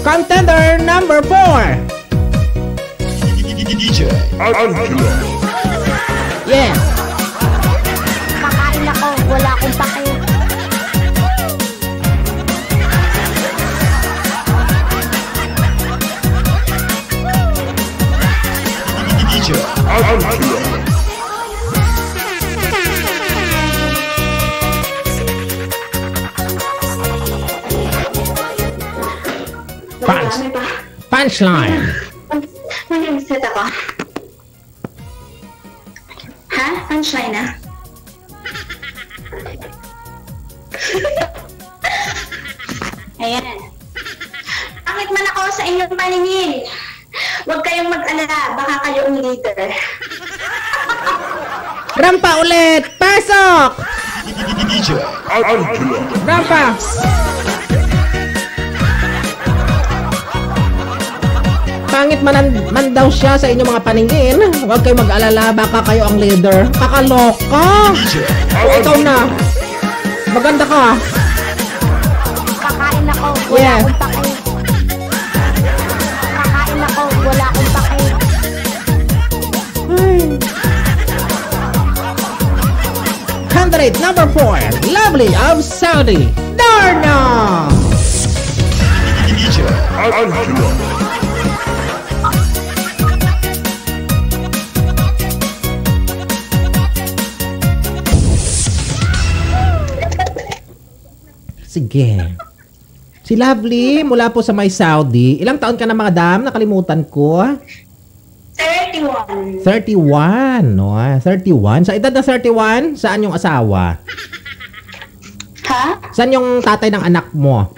Contender number 4. DJ Angelo. Yeah. Kakain ako, wala akong pake. DJ Angelo. Punchline. Nag-reset ako. Ha? Punchline na? Ayan. Bakit man ako sa inyong paningin? Huwag kayong mag-alala, baka kayo ang leader. Rampa ulit. Pasok. DJ Angelo. Rampa. Pangit man daw siya sa inyong mga paningin. Huwag kayong mag-alala, baka kayo ang leader. Kakaloka. Ikaw na. Maganda ka. Kakain ako, wala akong pake. Kakain ako, wala akong pake. Candidate number 4, Lovely of Saudi, Darna. DJ Angelo. Sige. Si Lovely, mula po sa may Saudi. Ilang taon ka na, madam? Nakalimutan ko. 31. 31, no? 31. Sa edad na 31, saan yung asawa? Ha? Saan yung tatay ng anak mo?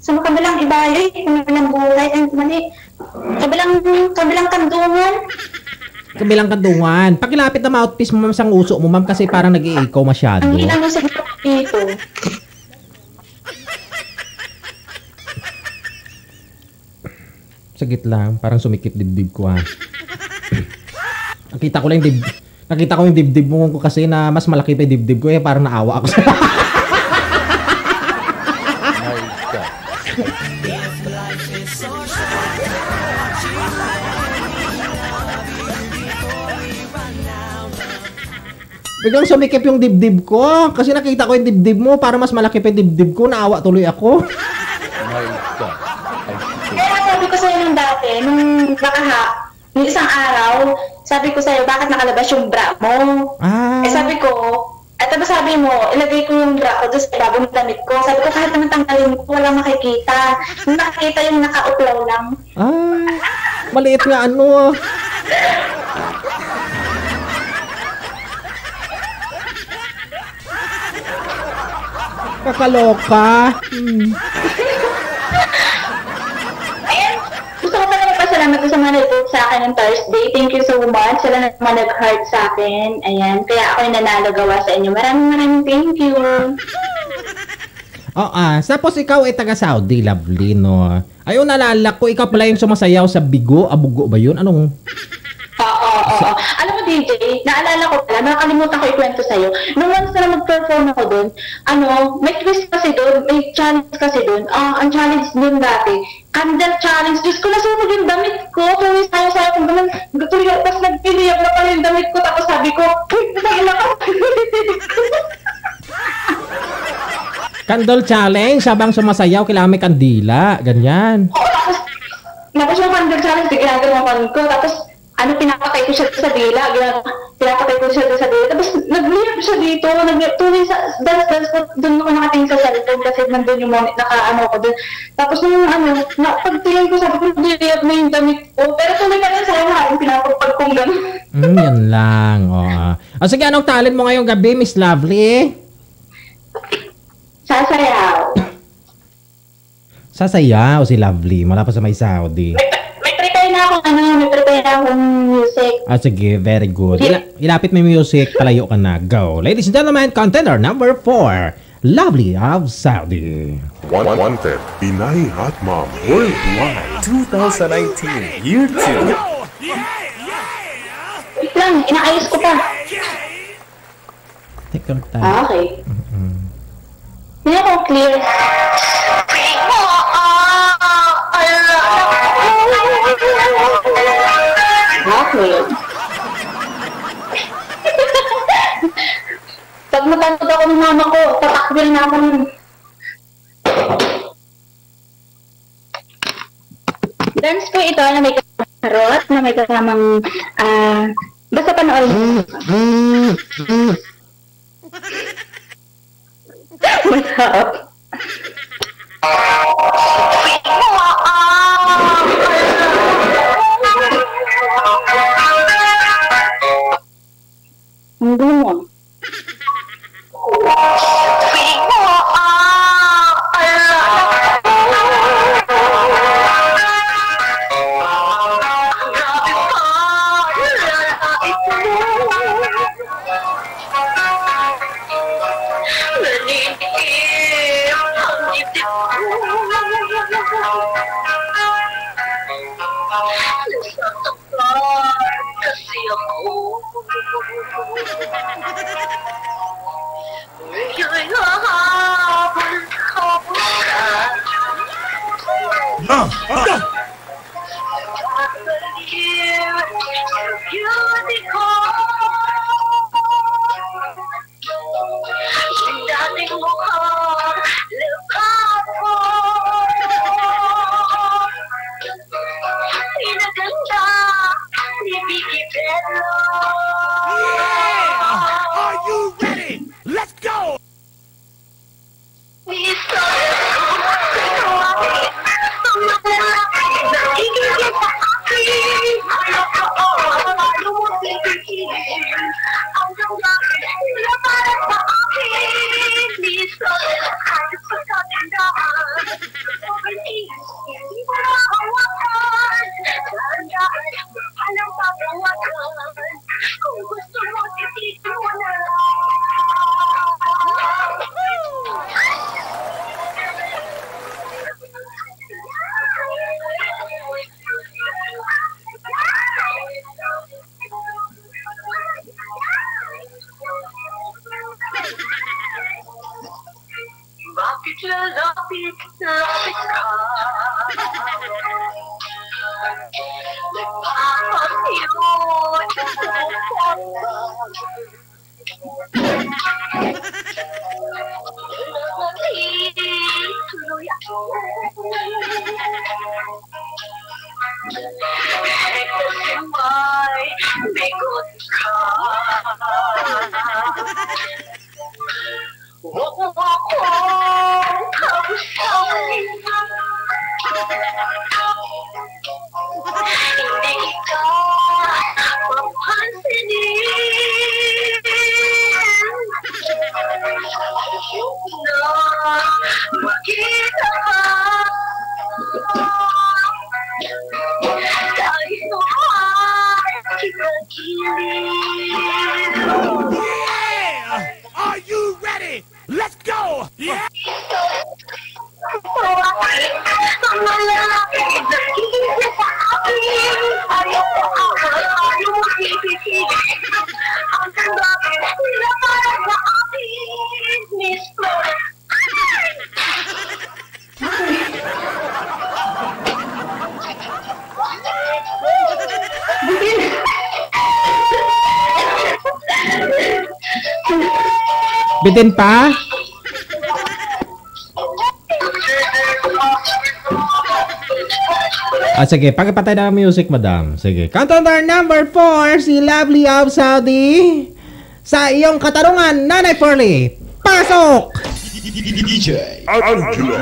Sa kabilang ibayoy, kabilang buhay, ay mali. Kabilang kandungan. Kabilang kandungan. Pakilapit na mouthpiece mo, ma'am, sa nguso mo, ma'am, kasi parang nag-i-echo masyado. Ang ginano sa dito. Sagit lang, parang sumikip dibdib ko, ha. Nakita ko yung dibdib mo ko kasi na mas malaki pa yung dibdib ko, eh, parang naawa ako sa... Biglang sumikip yung dibdib ko kasi nakita ko yung dibdib mo, para mas malaki pa yung dibdib ko, naawa tuloy ako. Kaya sabi ko sa'yo nung dati, nung nung isang araw, sabi ko sa'yo, bakit nakalabas yung bra mo? Ah. Eh sabi ko, tapos sabi mo, ilagay ko yung bra ko doon sa ibabaw ng damit ko. Sabi ko, kahit naman tanggalin ko, walang makikita. Yung nakikita yung nakauplaw lang. Ah, maliit nga ano. Kakaloka. Ayan, gusto ko pala magpasalamat ko sa mga nag-vote sa akin ng Thursday. Thank you so much. Sila na naman nag-heart sa akin. Ayan, kaya ako yung nanalo gawa sa inyo. Maraming thank you. Tapos ikaw ay taga-Saudi, Lovely, no? Ayun, nalala ko, ikaw pala yung sumasayaw sa Bigo, Abugo ba yun? Anong? Oo. Alam mo, DJ, naalala ko pala, nakakalimutan ko ikwento sa'yo. Nung once na mag-perform ako doon, may twist kasi doon, may challenge kasi doon. Ang challenge doon dati, candle challenge. Diyos ko, nasunog yung damit ko. Tuloy sayo kung ganun. Tapos nagpiliyak na pala yung damit ko. Tapos sabi ko, pagkain ako. Candle challenge, habang sumasayaw, kailangan may kandila. Ganyan. Oo, tapos yung candle challenge, ginagawa ko. Tapos, pinapatay ko siya sa dila. Pinapatay ko siya sa dila. Tapos, nag-liap siya dito. Tuloy sa dance ko. Doon ako nakatingin sa cellphone kasi nandun yung ko doon. Tapos, pagtingin ko, sabi ko, nag-liap na yung damit ko. Pero tuloy ka na sa'yo na pinapagpag kong gano'n. Yan lang. Sige, anong talent mo ngayong gabi, Miss Lovely? Sasayaw si Lovely. Mula pa sa may Saudi. May prepare na akong music. Sige, very good. Ilapit mo yung music, palayo ka na. Go. Ladies and gentlemen, contender number 4, Lovely of Saudi. Wanted, Pinay Hot Mom Worldwide 2019 Year 2. Wait lang, inaayos ko pa. Take your time. Okay. Hindi ako clear. ko yun. Pag matanood ako ng mama ko, tatakbil na ako nun. Dance po ito na may karot, na may kasamang, basta panoorin. Masarap. Ang gulo. Bitin pa? Sige, pakipatay na ang music, madam. Sige. Contender number 4, si Lovely of Saudi. Sa iyong katarungan, Nanay Pearly, pasok! DJ Angelo.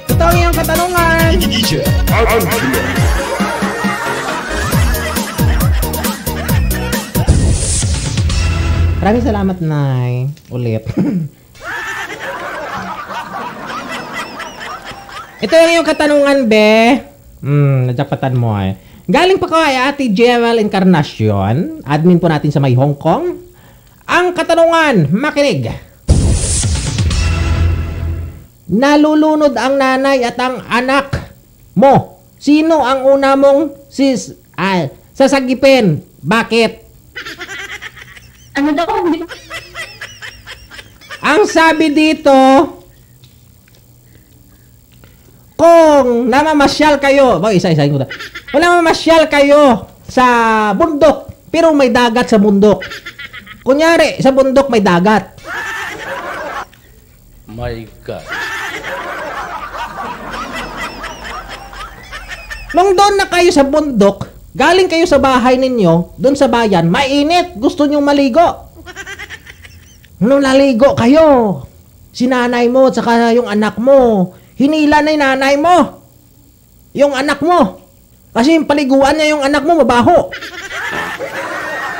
Ito ang iyong katanungan. DJ Angelo. Maraming salamat, Nay. Ulit. Ito yung iyong katanungan, be. Najakpatan mo eh. Galing pa ko kay Ate Jewel Encarnacion, admin po natin sa may Hong Kong. Ang katanungan, makinig. Nalulunod ang nanay at ang anak mo. Sino ang una mong sasagipin? Bakit? Ano daw? Ang sabi dito, kung namamasyal kayo, isa-isahin ko na. Kung namamasyal kayo sa bundok, pero may dagat sa bundok. Kunyari, sa bundok may dagat. My God. Nung doon na kayo sa bundok, galing kayo sa bahay ninyo, doon sa bayan, mainit, gusto nyong maligo. Nung naligo kayo, si nanay mo at saka yung anak mo, hinila na yung nanay mo, yung anak mo. Kasi yung paliguan niya yung anak mo, mabaho.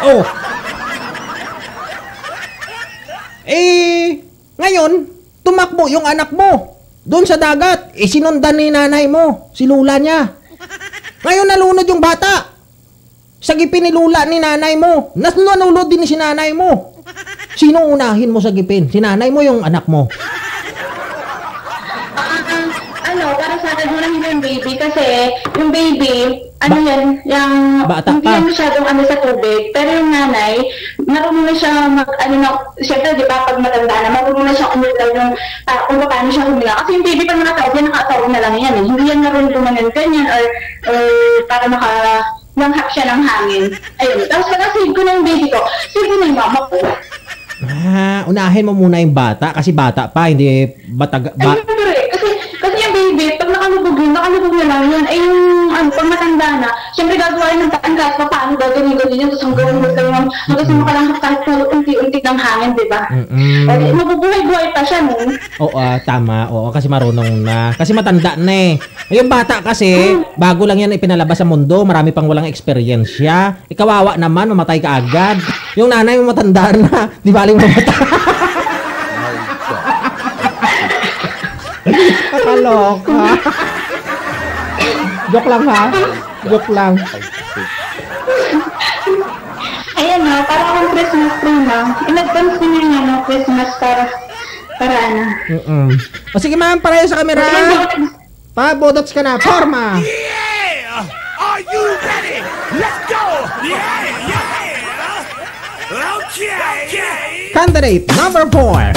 Oh. Ngayon, tumakbo yung anak mo doon sa dagat. Sinundan ni nanay mo, si lula niya. Ngayon nalunod yung bata. Sagipin ni lula ni nanay mo. Nalunod din si nanay mo. Sino unahin mo sagipin? Si nanay mo yung anak mo? Para sa akin, unahin yung baby kasi yung baby, yan, yung bata hindi pa. yan masyadong sa tubig. Pero yung nanay, marunong na siya siyempre, di ba, pag matanda na, marunong na siya umilaw yung, kung paano siya humilaw. Kasi yung baby, pag nakatawag yan, nakatawag na lang yan. Hindi yan marunong lumanan ganyan or para langhap siya ng hangin. Ayun. Tapos pag save ko na yung baby ko, save ko na yung mama ko. Unahin mo muna yung bata kasi bata pa, hindi Kasi yung baby, pag nakalubog na lang yun. Ay yung, pag matanda na, siyempre gagawa ng tanggas, paano gagawin yun, tapos hanggang sa makalanghap kahit unti-unti ng hangin, di ba? Mabubuhay-buhay pa siya, no? Oo, tama. Oo, kasi marunong na. Kasi matanda na eh. Yung bata kasi, bago lang yan ipinalabas sa mundo, marami pang walang eksperyensya. Ikawawa naman, mamatay ka agad. Yung nanay mo matanda na, di baling mamatay. Nakaloka. Joke lang ha? Joke lang. Ayan na, para akong Christmas tree na. In-advance din yung Christmas para O sige ma'am, pareho sa camera. Pabodots ka na. Forma. Yeah! Are you ready? Let's go! Yeah! Okay! Candidate number 4.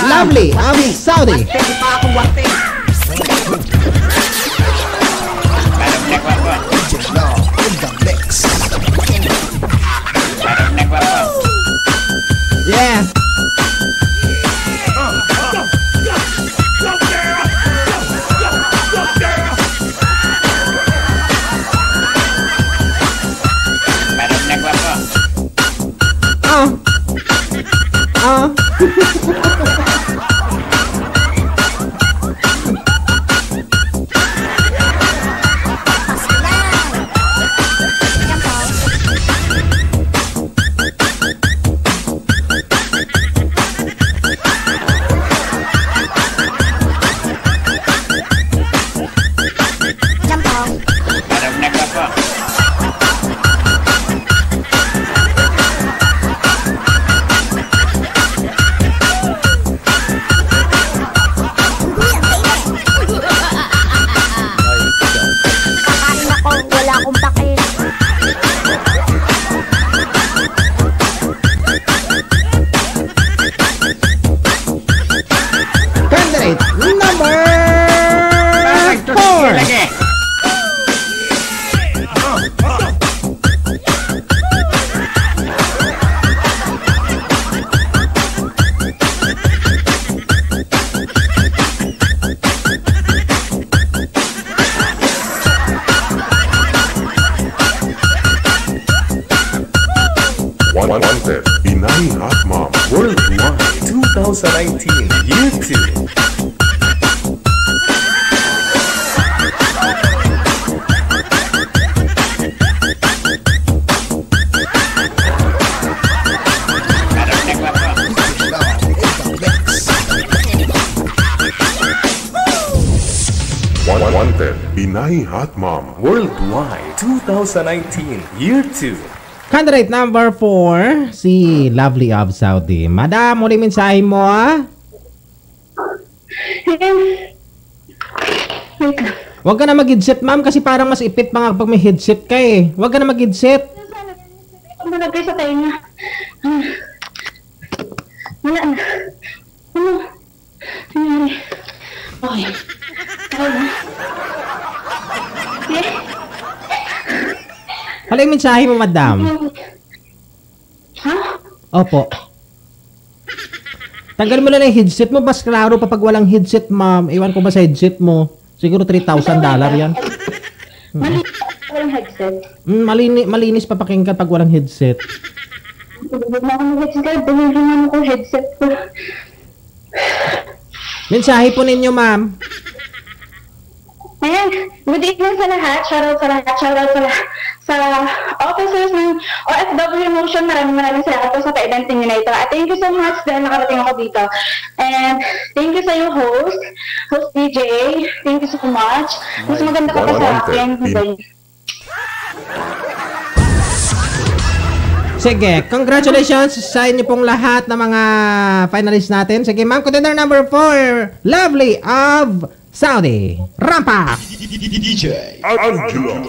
Lovely, Abi Saudi. Yeah. Wanted, Pinay Hot Mom Worldwide 2019 YouTube. Wanted, Pinay Hot Mom Worldwide 2019 YouTube. Candidate number 4, si Lovely of Saudi. Madam, muli mensahe mo Huwag ka na mag-headset ma'am kasi parang mas ipit mga pag may headset ka eh. Huwag ka na mag-headset. Malagay sa tayo niya. Wala na. Okay. Okay na. Yeah. Ano yung mensahe mo, madam? Ha? Opo. Tanggalin mo na lang yung headset mo. Mas klaro pa pag walang headset, ma'am. Iwan ko ba sa headset mo? Siguro $3,000 yan. Malinis pa walang headset. Malinis pa pakinggan pag walang headset. Bumili na ako ng headset. Kaya bumili naman ako headset ko. Mensahe po ninyo, ma'am. Ayan, good evening sa lahat. Shoutout sa lahat. Shoutout sa lahat. Sa officers ng OFW Motion, maraming salamat po sa pa-eventing nyo na ito. At thank you so much dahil nakarating ako dito. And thank you sa iyo, host DJ. Thank you so much. Mas maganda ka pa sa akin. Sige, congratulations sa inyo pong lahat na mga finalists natin. Sige, ma'am, contender number 4, Lovely of Saudi, Rampa. DJ Angelo.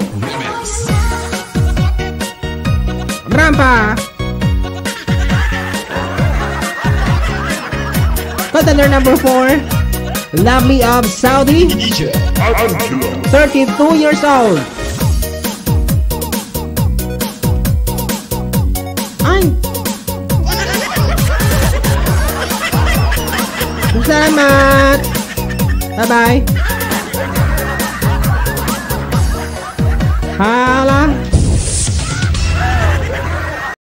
Rampa. Contender number 4, Lovely of Saudi, DJ Angelo. 32 years old. Ay! Salamat! Bye-bye! Hala!